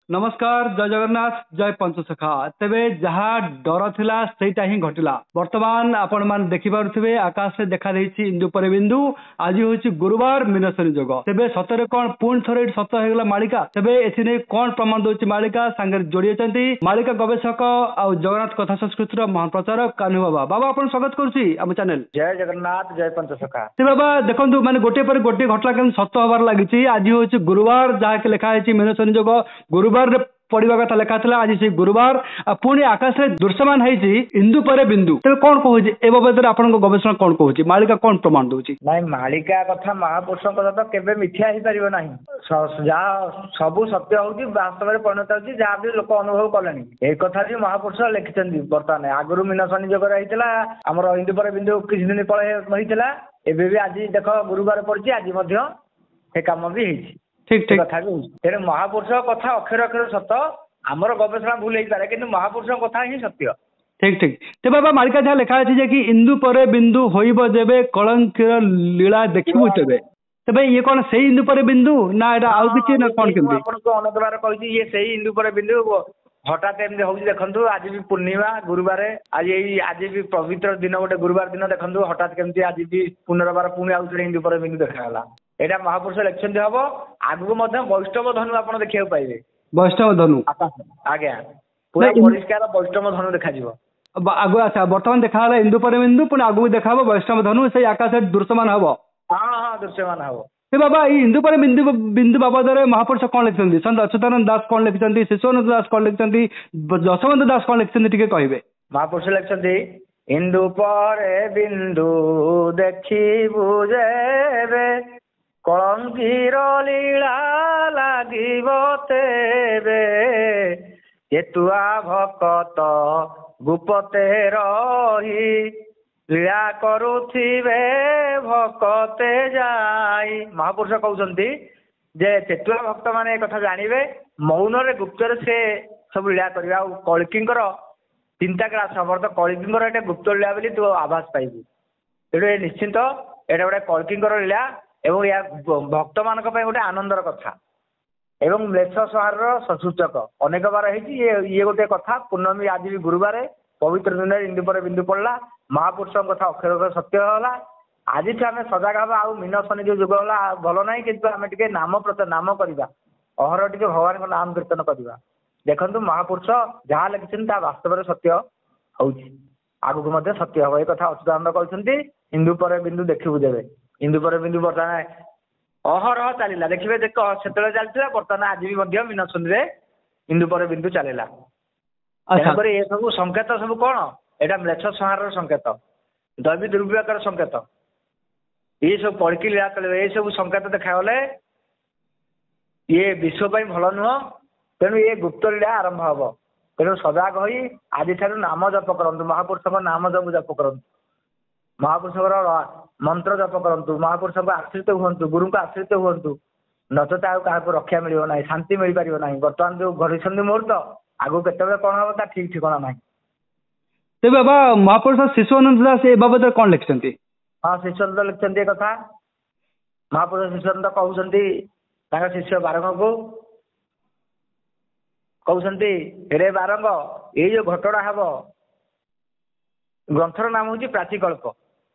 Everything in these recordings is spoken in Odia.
नमस्कार जय जगन्नाथ जय पंचसखा तेबे जहाँ डर थिला सेटा ही घटिला वर्तमान आपण मान देखि पारुथिबे आकाश में देखा देछि इंदु पर बिंदु आज होछि गुरुवार मीनसनी जोग तेबे सतरे कोन पुन थरे सत हेगला मालिका तेबे एथिने कोन प्रमाण दोछि मालिका संगे जोड़ी अछंती मालिका गवेषक आ जगन्नाथ कथा संस्कृतिर महाप्रचारक कान्हू बाबा बाबा आपण स्वागत करछि हम चैनल जय जगन्नाथ जय पंचसखा ते बाबा देखंतु माने गोटे पर गोटे घटला केन सत हबार लागिछि आज होछि गुरुवार जहा के लिखा है मीनसनी जोग गुरुवार पढ़ा कथा लिखा आज से गुरुवार पुणी आकाश में दृश्यमान है इंदु पर बिंदु तेज कौन कहूँ ए बाबद आप गवेषणा कौन कहूँ मालिका कौन प्रमाण दूसरी नाई मालिका कथा महापुरुष कथा तो केबे मिथ्या ही पारिबो नाही जहाँ सबू सत्य होउची वास्तव में परिणत होउची जहाँ भी लोक अनुभव कलेनी ए कथा भी महापुरुष लिखिछन्ती बर्तमान आगुरु मीनसनी जोग रहितला हमर इंदु पर बिंदु किछ दिन पळे होइतला एबे भी आज देख गुरुवार पड़ची आज मध्य से काम भी हेछि ठीक ठीक कथा भी तेरे महापुरुष कथा अक्षर अक्षर सत्य आमर गवेषणा भूल हो पारे कि महापुरुष कथा ही सत्य ठीक ठीक ते बाबा मालिका जहाँ लिखा है कि इंदु पर बिंदु होइब जेबे कलंकीर लीला देखिबु तेबे तेबे ये कौन से इंदु पर बिंदु ना एटा आउ किछि ना कौन केमती आपनको अनेक बार कहिछि ये सही इंदु पर बिंदु हठात एमती होउछि देखंतु आज भी पूर्णिमा गुरुवार आज भी पवित्र दिन गोटे गुरुवार दिन देखंतु हठात केमती आज भी पुनर्बार पुणी आउथरे इंदु पर बिंदु देखागला एटा महापुरुष लिखिछन्ती हबो आगु मध्य वैष्णव धनु आपण देखियो पाइबे वैष्णव धनु आज्ञा पूरा परिष्कार वैष्णव धनु देखा जिवो आगु अच्छा वर्तमान देखा इंदु पर बिंदु पुणी आगु देखा वैष्णव धनु से आकाश दृश्यमान हबो हाँ दृश्यमान हबो बाबा इंदु पर बिंदु बिंदु बाबद महापुरुष कौन लिखिछन्ती संत अच्युतानंद दास कौन लिखिछन्ती शिशुनाथ दास कौन लिखिछन्ती जशवंत दास कौन लिखिछन्ती टिके कहिबे महापुरुष लिखिछन्ती इंदु पर बिंदु देखिबु जेबे कलंकीर लीला लागिब तेबे केतुआ भकत गुपते रही लीला करुथिबे भकते जाई महापुरुष कहउछन्ती जे चेतुआ भक्त माने कथा जानिबे मौन रे गुप्तर से सब लीला करबा कलकींकर चिंता क्लास खबर तो कलकींकर एटा गुप्त लीला बोली तू आभास पाइबू तेणु निश्चिंत एटा गोटे कलकींकर लीला एवं या भक्त मान गोटे आनंदर कथा एवं म्लेच्छ संहार सूचक अनेक बार ये गोटे कथा पूर्णमी आज भी गुरुवार पवित्र दिन इंदु पर बिंदु पड़ला महापुरुष कथा अक्षर सत्य होला आज आम सजग हवा आउ मीनसनी जो जुग होला भल ना कि आम टे नाम नाम करवा अहर टे भगवान नाम कीर्तन करवा देखु महापुरुष जहाँ लिखिं वास्तव सत्य होउछि आगु सत्य हम ये कथा अच्युतानंद कहते इंदु पर बिंदु देखिबु जेबे इंदु पर बिंदु बर्तमान अहरह चलला देखिए देख से चलता बर्तमान आज भी मीनसनी रे इंदु पर बिंदु चलला ये सब संकेत सब कौन एटा म्लेच्छ संहार संकेत दैवी दुर्विपाक संकेत ये सब पढ़ी लीला चले ये सब संकेत देखागले ये विश्व भल नुह तेणु ये गुप्त लीला आरंभ हम तेणु सजाग हो आज नाम जप करूँ महापुरुष नाम जप करूँ महापुरुष मंत्र जप करूँ महापुरुष को आश्रित हूँ गुरु को आश्रित हूँ नचेत क्या रक्षा मिल ना शांति मिल पार ना बर्तमान जो घड़ी मुहूर्त आगु केत कौन हम ठीक ठिकाना ना तेज बाबा महापुरुष शिशुनाथ दास ए बाबद कौन लिखिछन्ती हाँ शिशुनाथ लिखिछन्ती कथा महापुरुष शिशुनाथ कहउछन्ती शिष्य बारंग को कहउछन्ती रे बारंग ये जो घटना हम ग्रंथर नाम हूँ प्राचीकल्प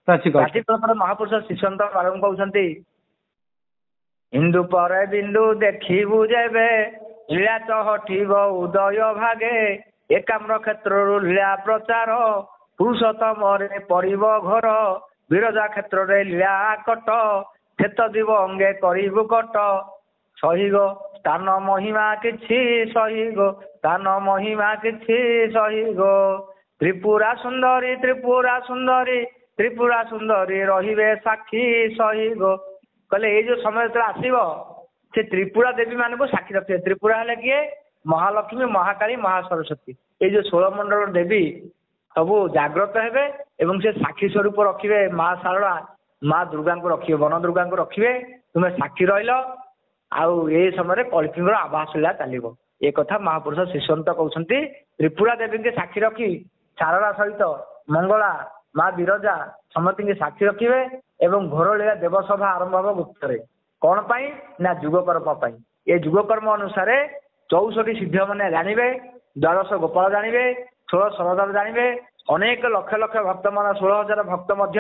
प्राचीकल्प महापुरुष शिशुनाथ बारंग कहउछन्ती इंदु पर बिंदु देखिबु जेबे लीला चहटिब उदय भागे एकाम्र क्षेत्र लीला प्रचार पुरुषोत्तम पड़ब घर विरजा क्षेत्र रे लीला कट क्षेत जीव अंगे करिबु कट सहिगो स्थान महिमा किछि सहिगो स्थान महिमा किछि सहिगो त्रिपुरा सुंदरी त्रिपुरा सुंदरी त्रिपुरा सुंदरी रहिबे साक्षी सहिगो कहले ये जो समय आसब से त्रिपुरा देवी मान को साक्षी रखिए त्रिपुरा है किए महालक्ष्मी महाकाली महासरस्वती ये जो 16 मंडल देवी सबू जाग्रत हेबे एवं से साक्षी स्वरूप रखिए माँ शारदा माँ दुर्गा को रखिए वन दुर्गा को रखिए तुम्हें साक्षी रहिल आउ ये समय कल्किंगर आभास लीला चलो ये कथा महापुरुष शिशुनाथ कहते त्रिपुरा देवी के साक्षी रखी शारदा सहित मंगला माँ विरजा समस्त के साक्षी रखिए एवं घोर लीला देवसभा आरंभ हम गुप्त कौन पाई ना जुगकर्म पाई ये जुगकर्म अनुसार 64 ସିଦ୍ଧ ମାନେ ଜାଣିବେ, ଦ୍ୱାଦଶ ଗୋପାଳ ଜାଣିବେ, 16 ସରଦାର ଜାଣିବେ, ଅନେକ ଲକ୍ଷ ଲକ୍ଷ ଭକ୍ତ ମାନେ 16,000 ଭକ୍ତ ମଧ୍ୟ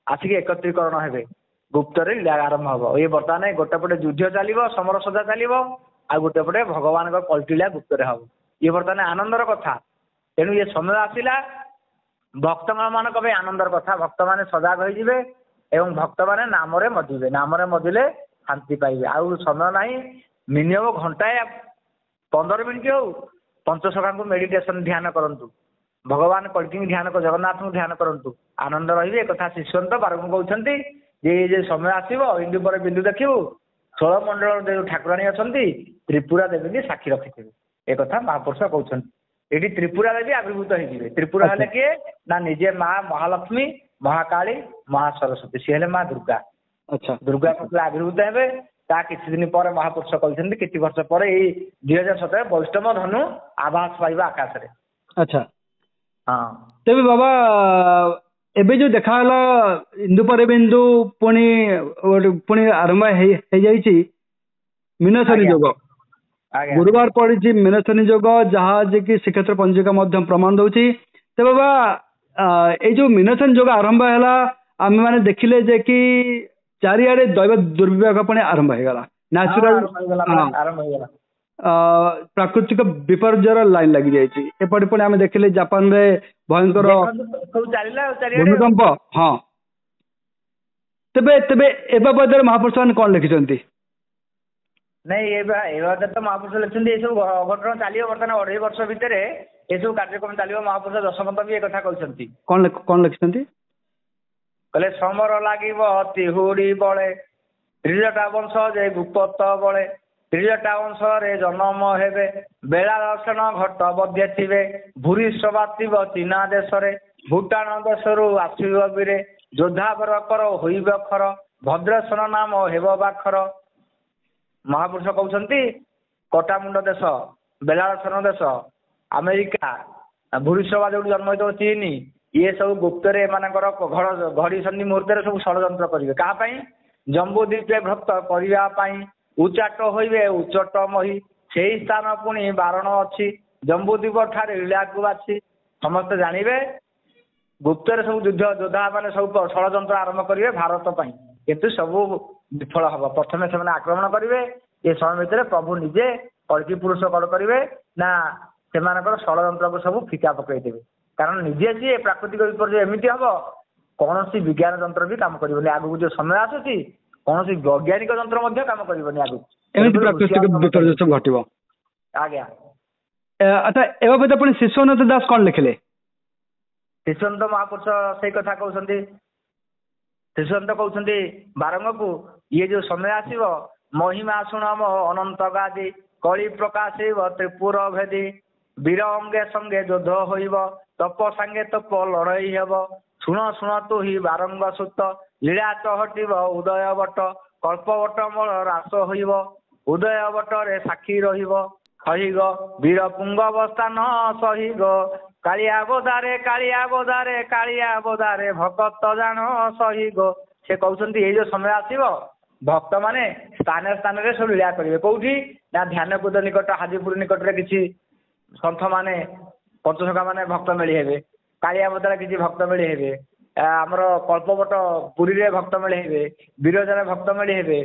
ଆସିକି ଏକତ୍ରୀକରଣ ହେବେ। ଗୁପ୍ତରେ ଲୀଳା ଆରମ୍ଭ ହବ। ଇଏ ବର୍ତ୍ତମାନ ଗୋଟେ ପଟେ ଯୁଦ୍ଧ ଚାଲିବ, ସମର ସଜା ଚାଲିବ, ଆଉ ଗୋଟେ ପଟେ ଭଗବାନଙ୍କ କଲ୍ଟିଳା ଗୁପ୍ତରେ ହବ। ଇଏ ବର୍ତ୍ତମାନ ଆନନ୍ଦର କଥା। ତେଣୁ ଇଏ ସମୟ ଆସିଲା ଭକ୍ତ ମାନଙ୍କ ପାଇଁ ଆନନ୍ଦର କଥା। ଭକ୍ତମାନେ ସଜାଗ ହେଇଯିବେ ଏବଂ ଭକ୍ତମାନେ ନାମରେ ମଜିବେ। ନାମରେ ମଜିଲେ ଶାନ୍ତି ପାଇବେ। ଆଉ ସମୟ ନାହିଁ, ମିନିମମ୍ ଘଣ୍ଟାଏ 15 ମିନିଟ୍ ହଉ ପଞ୍ଚସଖାଙ୍କୁ ମେଡିଟେସନ ଧ୍ୟାନ କରନ୍ତୁ, ଭଗବାନ କଳ୍କିଙ୍କୁ ଧ୍ୟାନ, ଜଗନ୍ନାଥଙ୍କୁ ଧ୍ୟାନ କରନ୍ତୁ, ଆନନ୍ଦ ରହିବେ। ଏକଥା ଶିଷ୍ୟନ୍ତ ବାରଙ୍କୁ କହୁଛନ୍ତି ଯେ ଏ ଯେ ସମୟ ଆସିବ ଇନ୍ଦୁ ପରେ ବିନ୍ଦୁ ଦେଖିବୁ, 16 ମଣ୍ଡଳର ଯୋଉ ଠାକୁରାଣୀ ଅଛନ୍ତି ତ୍ରିପୁରା ଦେବୀକି ସାକ୍ଷୀ ରଖିଥିବେ। ଏକଥା ମହାପୁରୁଷ କହୁଛନ୍ତି। ଏଠି ତ୍ରିପୁରା ଦେବୀ ଆବିର୍ଭୂତ ହେଇଯିବେ। ତ୍ରିପୁରା ହେଲେ କିଏ ନା ନିଜେ ମା ମହାଲକ୍ଷ୍ମୀ, ମହାକାଳୀ, ମହା ସରସ୍ୱତୀ। ସିଏ ହେଲେ ମା ଦୁର୍ଗା। ଦୁର୍ଗା ଆବିର୍ଭୂତ ହେବେ। ତା କିଛି ଦିନ ପରେ ମହାପୁରୁଷ କହିଛନ୍ତି କିଛି ବର୍ଷ ପରେ ଏଇ 2017 ବୈଷ୍ଣବ ଧନୁ ଆଭାସ ପାଇବା ଆକାଶରେ। ଆଚ୍ଛା, ହଁ। ତେବେ ବାବା ଏବେ ଯୋଉ ଦେଖାହେଲା ଇନ୍ଦୁ ପରେ ବିନ୍ଦୁ ପୁଣି ଆରମ୍ଭ ହେଇଯାଇଛି ମୀନଶନି ଯୋଗ। ଗୁରୁବାର ପଡିଛି ମୀନଶନି ଯୋଗ, ଯାହା ଯେ କି ଶ୍ରୀକ୍ଷେତ୍ର ପଞ୍ଜିକା ମଧ୍ୟ ପ୍ରମାଣ ଦଉଛି। ତେବେ ବାବା ଏଇ ଯୋଉ ମୀନଶନି ଯୋଗ ଆରମ୍ଭ ହେଲା, ଆମେ ମାନେ ଦେଖିଲେ ଯେ କି ଚାରିଆଡେ ଦୈବ ଦୁର୍ବିପାକ ପୁଣି ଆରମ୍ଭ ହେଇଗଲା। ପ୍ରାକୃତିକ ବିପର୍ଯ୍ୟୟର ଲାଇନ୍ ଲାଗି ଯାଇଛି। ଏପଟେ ପୁଣି ଆମେ ଦେଖିଲେ ଜାପାନରେ ଭୟଙ୍କର ଭୂମିକମ୍ପ। ହଁ, ତେବେ ଏ ବାବଦରେ ମହାପୁରୁଷ ମାନେ କଣ ଲେଖିଛନ୍ତି? ନାଇଁ ଏ ବାବଦରେ ତ ମହାପୁରୁଷ ଲେଖିଛନ୍ତି ଏସବୁ ଅଘଟଣ ଚାଲିବ। ବର୍ତ୍ତମାନ 2.5 ବର୍ଷ ଭିତରେ ଏସବୁ କାର୍ଯ୍ୟକ୍ରମ ଚାଲିବ। ମହାପୁରୁଷ ଦଶମନ୍ତ ବି ଏ କଥା କହିଛନ୍ତି। କଣ ଲେଖିଛନ୍ତି? କହିଲେ ସମର ଲାଗିବ ତିହୁଡି ବଳେ, 30ଟା ବଂଶ ଯେ ଗୁପ୍ତ ବଳେ, 30ଟା ବଂଶରେ ଜନ୍ମ ହେବେ, ବେଳା ଦର୍ଶନ ଘଟ ବଧ୍ୟ ଥିବେ, ଭୂରି ସବାତିବ ଚୀନା ଦେଶରେ, ଭୁଟାନ ଦେଶରୁ ଆସିବ ବୀରେ, ଯୋଦ୍ଧା ବରକର ହୋଇବ ଖର, ଭଦ୍ରେଶ୍ୱର ନାମ ହେବ ବାଖର। ମହାପୁରୁଷ କହୁଛନ୍ତି କଟାମୁଣ୍ଡ ଦେଶ, ବେଳାଳସେନ ଦେଶ, ଆମେରିକା, ଭୂରିସଭା ଯୋଉଠି ଜନ୍ମ ହେଇଥିବ ଚୀନ, ଇଏ ସବୁ ଗୁପ୍ତରେ ଏମାନଙ୍କର ଘଡି ସନ୍ଧି ମୁହୂର୍ତ୍ତରେ ସବୁ ଷଡ଼ଯନ୍ତ୍ର କରିବେ। କାହା ପାଇଁ? ଜମ୍ବୁ ଦ୍ୱୀପେ ଭକ୍ତ କରିବା ପାଇଁ, ଉଚ୍ଚାଟ ହୋଇବେ ଉଚ୍ଚଟ ମହି, ସେଇ ସ୍ଥାନ ପୁଣି ବାରଣ ଅଛି, ଜମ୍ବୁ ଦ୍ୱୀପ ଠାରେ ଲୀଳାକୁ ବାଛି। ସମସ୍ତେ ଜାଣିବେ ଗୁପ୍ତରେ ସବୁ ଯୋଦ୍ଧା ମାନେ ସବୁ ଷଡ଼ଯନ୍ତ୍ର ଆରମ୍ଭ କରିବେ ଭାରତ ପାଇଁ, କିନ୍ତୁ ସବୁ ବିଫଳ ହବ। ପ୍ରଥମେ ସେମାନେ ଆକ୍ରମଣ କରିବେ। ଏ ସମୟ ଭିତରେ ପ୍ରଭୁ ନିଜେ କଳ୍କି ପୁରୁଷ କଣ କରିବେ ନା ସେମାନଙ୍କର ଷଡ଼ଯନ୍ତ୍ରକୁ ସବୁ ଫିକା ପକେଇଦେବେ। କାରଣ ନିଜେ ସିଏ ପ୍ରାକୃତିକ ବିପର୍ଯ୍ୟୟ ଏମିତି ହବ କୌଣସି ବିଜ୍ଞାନ ଯନ୍ତ୍ର ବି କାମ କରିବନି। ଆଗକୁ ଯୋଉ ସମୟ ଆସୁଛି କୌଣସି ବୈଜ୍ଞାନିକ ଯନ୍ତ୍ର ମଧ୍ୟ କାମ କରିବନି ଆଗକୁ। ଏମିତି ପ୍ରାକୃତିକ ବିପର୍ଯ୍ୟୟ ସବୁ ଘଟିବ। ଆଜ୍ଞା। ଆଚ୍ଛା, ଏ ବାବଦ ପୁଣି ଶିଶୁନାଥ ଦାସ କଣ ଲେଖିଲେ? ଶିଶୁନାଥ ମହାପୁରୁଷ ସେଇ କଥା କହୁଛନ୍ତି। ଶିଶୁନାଥ କହୁଛନ୍ତି ବାରଙ୍ଗକୁ, ଇଏ ଯୋଉ ସମୟ ଆସିବ ମହିମା ଶୁଣ ମୋ ଅନନ୍ତ ଗାଦି, କଳି ପ୍ରକାଶିବ ତ୍ରିପୁର ଭେଦି, ବୀର ଅଙ୍ଗେ ସଙ୍ଗେ ଯୁଦ୍ଧ ହୋଇବ, ତପ ସାଙ୍ଗେ ତପ ଲଢେଇ ହେବ, ଶୁଣ ଶୁଣ ତୁ ହି ବାରଙ୍ଗ ସୁତ, ଲୀଳା ଚହଟିବ ଉଦୟ ବଟ, କଳ୍ପବଟ ମୂଳ ହ୍ରାସ ହୋଇବ, ଉଦୟ ବଟରେ ସାକ୍ଷୀ ରହିବ, ସହିଗ ବୀର ପୁଙ୍ଗବ ସ୍ଥାନ ସହିଗ, କାଳିଆ ବୋଧାରେ କାଳିଆ ବୋଧାରେ କାଳିଆ ବୋଧାରେ ଭକତ ଜାଣ ସହିଗ। ସେ କହୁଛନ୍ତି ଏଇ ଯୋଉ ସମୟ ଆସିବ ଭକ୍ତମାନେ ସ୍ଥାନରେ ସ୍ଥାନରେ ସବୁ ଲୀଳା କରିବେ। କୋଉଠି ନା ଧ୍ୟାନକୁଦ ନିକଟ, ହାଜିପୁର ନିକଟରେ କିଛି ସନ୍ଥ ମାନେ ପଞ୍ଚସଖା ମାନେ ଭକ୍ତ ମେଳି ହେବେ, କାଳିଆ ବୋଧାରେ କିଛି ଭକ୍ତ ମେଳି ହେବେ, ଆମର କଳ୍ପବଟ ପୁରୀରେ ଭକ୍ତ ମେଳି ହେବେ, ବିରଜାରେ ଭକ୍ତ ମେଳି ହେବେ,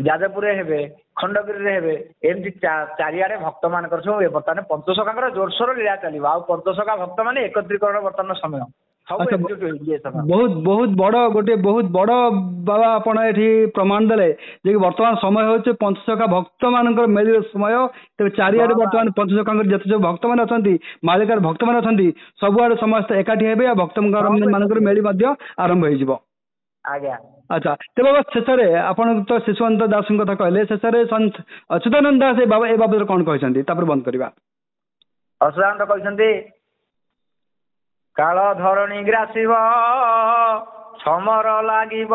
ଯାଜପୁରରେ ହେବେ, ଖଣ୍ଡଗିରିରେ ହେବେ। ଏମିତି ଚାରିଆଡେ ଭକ୍ତ ମାନଙ୍କର ସବୁ ବର୍ତ୍ତମାନ ପଞ୍ଚସଖାଙ୍କର ଜୋରସୋର ଲୀଳା ଚାଲିବ। ଆଉ ପଞ୍ଚସଖା ଭକ୍ତ ମାନେ ଏକତ୍ରୀକରଣ ବର୍ତ୍ତମାନ ସମୟ ବହୁତ ବଡ ବାବା ଆପଣ ଏଠି ପ୍ରମାଣ ଦେଲେ ଯେ ବର୍ତ୍ତମାନ ସମୟ ହଉଛି ପଞ୍ଚସଖା ଭକ୍ତ ମାନଙ୍କର ମେଳିର ସମୟ। ତେବେ ଚାରିଆଡେ ବର୍ତ୍ତମାନ ପଞ୍ଚସଖାଙ୍କର ଯେତେ ସବୁ ଭକ୍ତ ମାନେ ଅଛନ୍ତି, ମାଳିକାର ଭକ୍ତ ମାନେ ଅଛନ୍ତି, ସବୁଆଡେ ସମସ୍ତେ ଏକାଠି ହେବେ ଆଉ ଭକ୍ତ ମାନଙ୍କର ମେଳି ମଧ୍ୟ ଆରମ୍ଭ ହେଇଯିବ। ଆଜ୍ଞା। ଆଚ୍ଛା, ତେବେ ଶେଷରେ ଆପଣ ତ ଶିଶୁନାଥ ଦାସଙ୍କ କଥା କହିଲେ, ଶେଷରେ ଅଚ୍ୟୁତାନନ୍ଦ ଦାସ ଏ ବାବଦରେ କଣ କହିଛନ୍ତି ତାପରେ ବନ୍ଦ କରିବା? ଅଚ୍ୟୁତାନନ୍ଦ କହିଛନ୍ତି କାଳ ଧରଣୀ ଗ୍ରାସିବ ସମର ଲାଗିବ,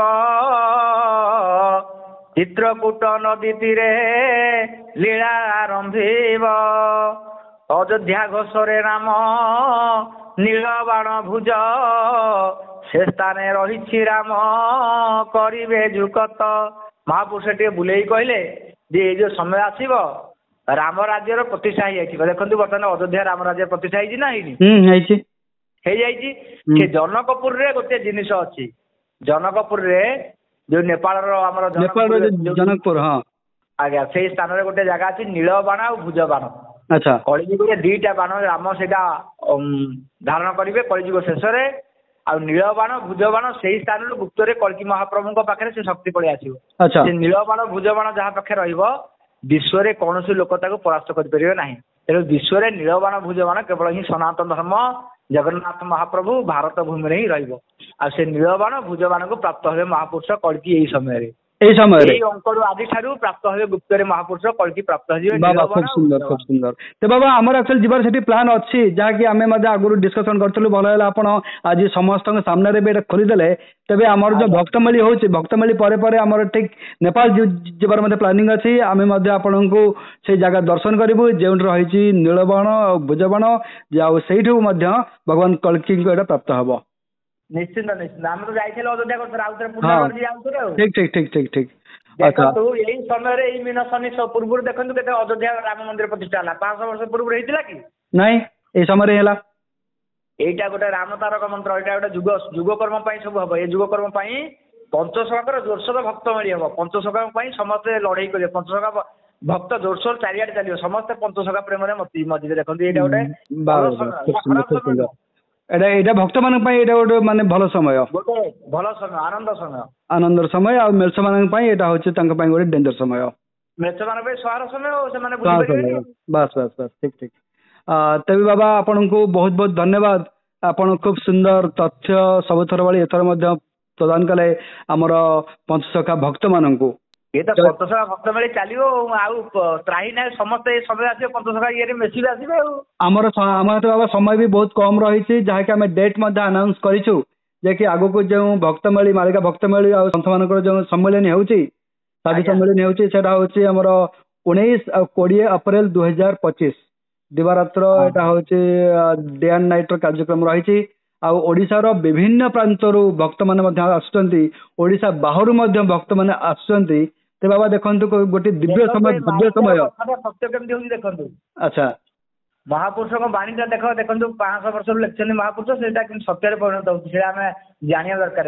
ଚିତ୍ରକୂଟ ନଦୀ ତୀରେ ଲୀଳା ଆରମ୍ଭିବ, ଅଯୋଧ୍ୟା ଘୋଷରେ ରାମ ନୀଳ ବାଣ ଭୁଜ, ସେ ସ୍ଥାନେ ରହିଛି ରାମ କରିବେ ଯୁକତ। ମହାପୁରୁଷ ଟିକେ ବୁଲେଇ କହିଲେ ଯେ ଏଇ ଯୋଉ ସମୟ ଆସିବ ରାମ ରାଜ୍ୟର ପ୍ରତିଷ୍ଠା ହେଇଯାଇଛି। ଦେଖନ୍ତୁ ବର୍ତ୍ତମାନ ଅଯୋଧ୍ୟା ରାମ ରାଜ୍ୟ ପ୍ରତିଷ୍ଠା ହେଇଛି ନା ହେଇନି? ହେଇଯାଇଛି। ସେ ଜନକପୁରରେ ଗୋଟେ ଜିନିଷ ଅଛି। ଜନକପୁରରେ ଯୋଉ ନେପାଳର ଆମର ଜନକପୁର, ହଁ ଆଜ୍ଞା, ସେଇ ସ୍ଥାନରେ ଗୋଟେ ଜାଗା ଅଛି ନୀଳବାଣ ଆଉ ଭୁଜବାଣ। ଆଚ୍ଛା, କଳିଯୁଗରେ ଦିଟା ବାଣ ରାମ ସେଇଟା ଧାରଣ କରିବେ କଳିଯୁଗ ଶେଷରେ। ଆଉ ନୀଳବାଣ ଭୁଜବାଣ ସେଇ ସ୍ଥାନରୁ ଗୁପ୍ତରେ କଳ୍କି ମହାପ୍ରଭୁଙ୍କ ପାଖରେ ସେ ଶକ୍ତି ପଳେଇ ଆସିବ। ଆଚ୍ଛା, ସେ ନୀଳବାଣ ଭୁଜବାଣ ଯାହା ପାଖରେ ରହିବ ବିଶ୍ୱରେ କୌଣସି ଲୋକ ତାକୁ ପରାସ୍ତ କରିପାରିବେ ନାହିଁ। ତେଣୁ ବିଶ୍ୱରେ ନୀଳବାଣ ଭୁଜବାଣ କେବଳ ହିଁ ସନାତନ ଧର୍ମ ଜଗନ୍ନାଥ ମହାପ୍ରଭୁ ଭାରତ ଭୂମିରେ ହିଁ ରହିବ। ଆଉ ସେ ନୀଳବାଣ ଭୁଜବାଣକୁ ପ୍ରାପ୍ତ ହେବେ ମହାପୁରୁଷ କଳ୍କି ଏଇ ସମୟରେ। ଏଇ ଅଙ୍କରୁ ଆଜିଠାରୁ ପ୍ରାପ୍ତ ହେବେ ଗୁପ୍ତରେ ମହାପୁରୁଷ କଳ୍କି ପ୍ରାପ୍ତ ହେଇଯିବେ। ଖୁବ ସୁନ୍ଦର, ଖୁବ ସୁନ୍ଦର। ତ ବାବା ଆମର ଆକ୍ଚୁଆଲି ଯିବାର ସେଠି ପ୍ଲାନ୍ ଅଛି, ଯାହାକି ଆମେ ମଧ୍ୟ ଆଗରୁ ଡିସ୍କସନ କରିଥିଲୁ। ଭଲ ହେଲା ଆପଣ ଆଜି ସମସ୍ତଙ୍କ ସାମ୍ନାରେ ବି ଏଇଟା ଖୋଲିଦେଲେ। ତେବେ ଆମର ଯୋଉ ଭକ୍ତମେଳି ହଉଛି, ଭକ୍ତମେଳି ପରେ ପରେ ଆମର ଠିକ ନେପାଳ ଯିବାର ମଧ୍ୟ ପ୍ଲାନିଂ ଅଛି। ଆମେ ମଧ୍ୟ ଆପଣଙ୍କୁ ସେଇ ଜାଗା ଦର୍ଶନ କରିବୁ ଯେଉଁଠି ରହିଛି ନୀଳବାଣ ଆଉ ଭୁଜବାଣ, ଆଉ ସେଇଠୁ ମଧ୍ୟ ଭଗବାନ କଳ୍କିଙ୍କୁ ଏଇଟା ପ୍ରାପ୍ତ ହବ। ନିଶ୍ଚିନ୍ତ ନିଶ୍ଚିନ୍ତ। ଆମେ ତ ଯାଇଥିଲେ ଅଯୋଧ୍ୟା କଥା, ଆଉ ଥରେ ପୁନର୍ବାର ଯାଉଥିଲେ ଆଉ। ଠିକ ଠିକ ଠିକ ଠିକ ଠିକ। ଦେଖନ୍ତୁ ଏଇ ସମୟରେ ଏଇ ମିନସନି ପୂର୍ବରୁ ଦେଖନ୍ତୁ କେତେ ଅଯୋଧ୍ୟା ରାମ ମନ୍ଦିର ପ୍ରତିଷ୍ଠା ହେଲା। 500 ବର୍ଷ ପୂର୍ବରୁ ହେଇଥିଲା କି? ନାଇଁ, ଏଇ ସମୟରେ ହେଲା। ଏଇଟା ଗୋଟେ ରାମ ତାରକ ମନ୍ତ୍ର। ଏଇଟା ଗୋଟେ ଯୁଗ କର୍ମ ପାଇଁ ସବୁ ହବ। ଏ ଯୁଗ କର୍ମ ପାଇଁ ପଞ୍ଚସଖାଙ୍କର ଜୋରସୋର ଭକ୍ତ ମେଳି ହବ। ପଞ୍ଚସଖା ପାଇଁ ସମସ୍ତେ ଲଢେଇ କରିବେ। ପଞ୍ଚସଖା ଭକ୍ତ ଜୋରସୋର ଚାରିଆଡେ ଚାଲିବ। ସମସ୍ତେ ପଞ୍ଚସଖା ପ୍ରେମରେ ମଜିବେ। ଦେଖନ୍ତୁ ଏଇଟା ଗୋଟେ ଏଇଟା ଭକ୍ତ ମାନଙ୍କ ପାଇଁ ଏଇଟା ଗୋଟେ ମାନେ ଭଲ ସମୟ, ଗୋଟେ ଭଲ ସମୟ, ଆନନ୍ଦର ସମୟ। ଆଉ ମେଷ ମାନଙ୍କ ପାଇଁ ଏଇଟା ହଉଛି ତାଙ୍କ ପାଇଁ ଗୋଟେ ଡେଞ୍ଜର ସମୟ। ମେଷ ମାନଙ୍କ ପାଇଁ ସହାର ସମୟ, ସେମାନେ ବୁଝିପାରିବେନି। ବାସ୍ ବାସ୍ ବାସ୍, ଠିକ ଠିକ। ତେବେ ବାବା ଆପଣଙ୍କୁ ବହୁତ ବହୁତ ଧନ୍ୟବାଦ। ଆପଣ ଖୁବ ସୁନ୍ଦର ତଥ୍ୟ ସବୁଥର ଭଳି ଏଥର ମଧ୍ୟ ପ୍ରଦାନ କଲେ ଆମର ପଞ୍ଚସଖା ଭକ୍ତ ମାନଙ୍କୁ। ଏ ତ ପଞ୍ଚସଖା ଭକ୍ତ ମେଳି ଚାଲିବ ଆଉ ତ୍ରାହି ନାହିଁ। ସମସ୍ତେ ଏ ସମୟ ଆସିବେ ପଞ୍ଚସଖା ଇଏରେ ମିଶିବେ ଆସିବେ ଆଉ। ଆମର ବାବା ସମୟ ବି ବହୁତ କମ ରହିଛି, ଯାହାକି ଆମେ ଡେଟ୍ ମଧ୍ୟ ଆନାଉନ୍ସ କରିଛୁ। ଯେ କି ଆଗକୁ ଯେଉଁ ଭକ୍ତମେଳି, ମାଳିକା ଭକ୍ତମେଳି ଆଉ ସନ୍ଥ ମାନଙ୍କର ଯେଉଁ ସମ୍ମିଳନୀ ହେଉଛି, ସାଧୁ ସମ୍ମିଳନୀ ହେଉଛି, ସେଟା ହଉଛି ଆମର 19 ଆଉ 20 ଏପ୍ରିଲ 2025 ଦିବାରାତ୍ର। ଏଟା ହଉଛି ଡେ ଆଣ୍ଡ ନାଇଟ ର କାର୍ଯ୍ୟକ୍ରମ ରହିଛି। ଆଉ ଓଡିଶାର ବିଭିନ୍ନ ପ୍ରାନ୍ତରୁ ଭକ୍ତମାନେ ମଧ୍ୟ ଆସୁଛନ୍ତି, ଓଡିଶା ବାହାରୁ ମଧ୍ୟ ଭକ୍ତମାନେ ଆସୁଛନ୍ତି। ତ ବାବା ଦେଖନ୍ତୁ ଗୋଟେ ଦିବ୍ୟ ସମୟ, ଭବ୍ୟ ସମୟ। ସତ୍ୟ କେମିତି ହଉଛି ଦେଖନ୍ତୁ। ଆଚ୍ଛା, ମହାପୁରୁଷଙ୍କ ବାଣୀଟା ଦେଖନ୍ତୁ 500 ବର୍ଷରୁ ଲେଖିଛନ୍ତି ମହାପୁରୁଷ, ସେଇଟା କିନ୍ତୁ ସତ୍ୟରେ ପରିଣତ ହଉଛି। ସେଇଟା ଆମେ ଜାଣିବା ଦରକାର।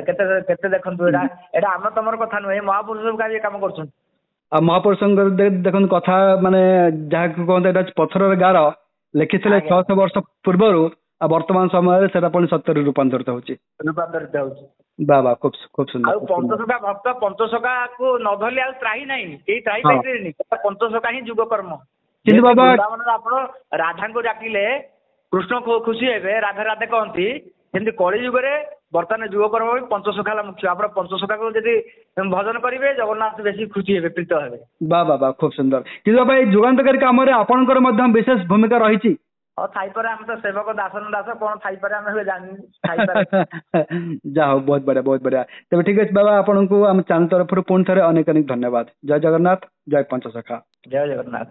କେତେ ଦେଖନ୍ତୁ, ଏଇଟା ଆମ ତମର କଥା ନୁହେଁ, ମହାପୁରୁଷ ସବୁ କାମ କରୁଛନ୍ତି। ଆଉ ମହାପୁରୁଷଙ୍କର ଦେଖନ୍ତୁ କଥା ମାନେ ଯାହାକୁ କହନ୍ତି ଏଇଟା ପଥରର ଗାର, ଲେଖିଥିଲେ 600 ବର୍ଷ ପୂର୍ବରୁ, ଆଉ ବର୍ତ୍ତମାନ ସମୟରେ ସେଟା ପୁଣି ସତ୍ୟରେ ରୂପାନ୍ତରିତ ହଉଛି। ବାବା ଖୁବ ସୁନ୍ଦର। ଆଉ ପଞ୍ଚସଖା ଭକ୍ତ ପଞ୍ଚସଖାକୁ ନ ଧରିଲେ ଆଉ ତ୍ରାହି ନାହିଁ, କେହି ତ୍ରାହି ପାଇପାରିବେନି। ପଞ୍ଚସଖା ହିଁ ଯୁଗ କର୍ମ। କିନ୍ତୁ ବାବା ଆପଣ ରାଧାଙ୍କୁ ଡାକିଲେ କୃଷ୍ଣ ଖୁସି ହେବେ, ରାଧେ ରାଧେ କହନ୍ତି। ସେମିତି କଳି ଯୁଗରେ ବର୍ତ୍ତମାନ ଯୁଗ କର୍ମ ପାଇଁ ପଞ୍ଚସଖା ହେଲା ମୁଖ୍ୟ। ଆପଣ ପଞ୍ଚସଖାକୁ ଯଦି ଭଜନ କରିବେ ଜଗନ୍ନାଥ ବେଶୀ ଖୁସି ହେବେ, ପ୍ରୀତ ହେବେ। ବାବା ଖୁବ ସୁନ୍ଦର। କିନ୍ତୁ ବାବା ଏଇ ଯୁଗାନ୍ତକାରୀ କାମରେ ଆପଣଙ୍କର ମଧ୍ୟ ବିଶେଷ ଭୂମିକା ରହିଛି। ହଁ ଥାଇପାରେ, ଆମେ ତ ସେବକ ଦାସନ ଦାସ, କଣ ଥାଇପାରେ ଆମେ ଜାଣିନୁ। ଯାହା ହଉ, ବହୁତ ବଢିଆ, ବହୁତ ବଢିଆ। ତେବେ ଠିକ ଅଛି ବାବା, ଆପଣଙ୍କୁ ଆମ ଚ୍ୟାନେଲ ତରଫରୁ ପୁଣି ଥରେ ଅନେକ ଅନେକ ଧନ୍ୟବାଦ। ଜୟ ଜଗନ୍ନାଥ, ଜୟ ପଞ୍ଚସଖା। ଜୟ ଜଗନ୍ନାଥ।